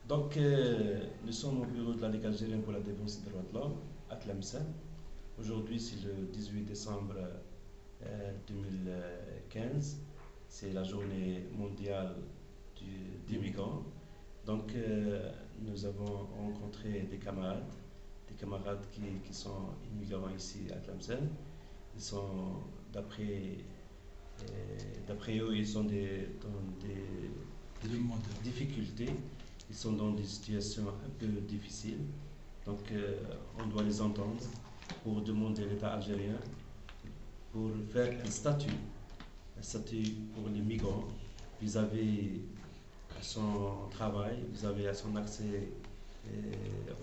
Nous sommes au bureau de la Ligue algérienne pour la défense des droits de l'homme à Tlemcen. Aujourd'hui, c'est le 18 décembre 2015. C'est la journée mondiale des migrants. Nous avons rencontré des camarades qui sont immigrants ici à Tlemcen. Ils sont, d'après d'après eux, ils sont dans des difficultés. Ils sont dans des situations un peu difficiles. On doit les entendre pour demander à l'État algérien pour faire un statut pour les migrants vis-à-vis à son travail, vis-à-vis à son accès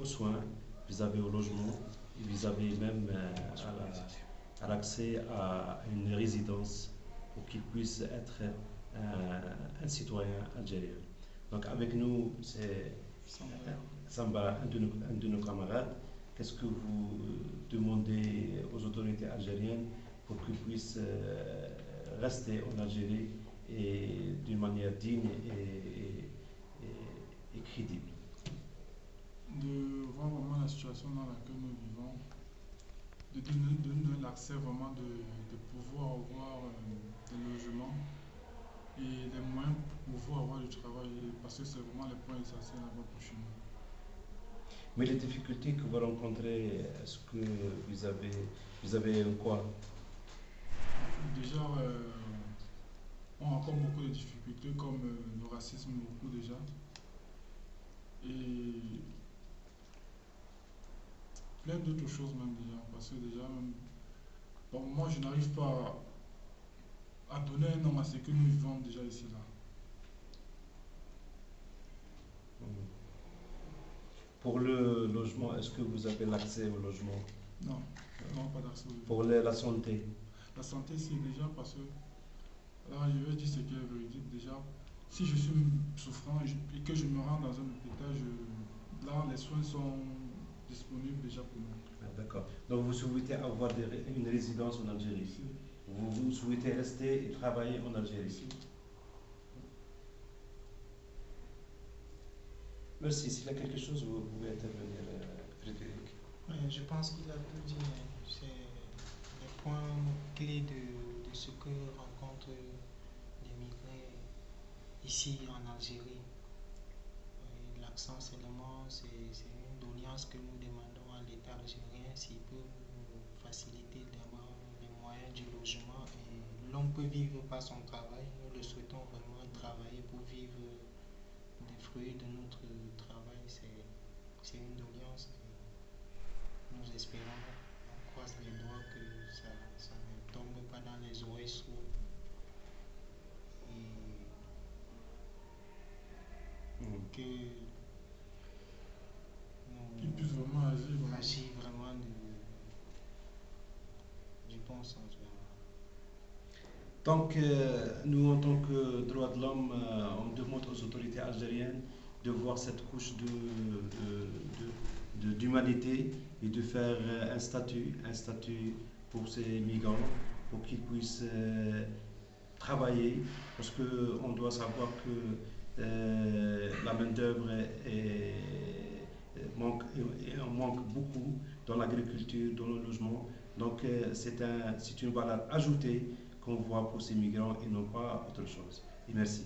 aux soins, vis-à-vis au logement, et vis-à-vis même à l'accès à une résidence pour qu'il puisse être un citoyen algérien. Donc avec nous, c'est Samba, un de nos camarades. Qu'est-ce que vous demandez aux autorités algériennes pour qu'ils puissent rester en Algérie et d'une manière digne et crédible? De voir vraiment la situation dans laquelle nous vivons, de nous donner l'accès vraiment de pouvoir avoir des logements et les moyens pour pouvoir avoir du travail, parce que c'est vraiment les points essentiels là-bas pour chez nous. Mais les difficultés que vous rencontrez, est-ce que vous avez quoi? Déjà, on a encore beaucoup de difficultés comme le racisme, beaucoup déjà. Et plein d'autres choses même déjà, parce que déjà, même, bon, moi je n'arrive pas à donner un nom à ce que nous vivons déjà ici là. Pour le logement, est-ce que vous avez l'accès au logement? Non, non, pas d'accès au Pour logement. la santé? La santé, c'est déjà parce que, là, je vais dire ce qui est véridique déjà. Si je suis souffrant et que je me rends dans un hôpital, là, les soins sont disponibles déjà pour moi. Ah, d'accord. Donc vous souhaitez avoir une résidence en Algérie. Si, Vous souhaitez rester et travailler en Algérie. si. Merci. S'il y a quelque chose, vous pouvez intervenir, Frédéric. Je pense qu'il a tout dit, hein. C'est les points clés de ce que rencontrent les migrants ici en Algérie. L'accent seulement, c'est une doléance que nous demandons à l'État algérien s'il peut nous faciliter les moyens du logement. Et l'on peut vivre par son travail. Nous le souhaitons vraiment travailler pour vivre des fruits de notre travail. C'est une doléance. Nous espérons, on croise les doigts que ça ne tombe pas dans les oreilles sourdes et Mhm. que Qu'ils puissent vraiment agir. nous Vraiment. agir vraiment du bon sens. Nous, en tant que droits de l'homme, on demande aux autorités algériennes de voir cette couche d'humanité et de faire un statut pour ces migrants, pour qu'ils puissent travailler, parce qu'on doit savoir que la main-d'œuvre on manque beaucoup dans l'agriculture, dans le logement. C'est une valeur ajoutée qu'on voit pour ces migrants et non pas autre chose. Et merci.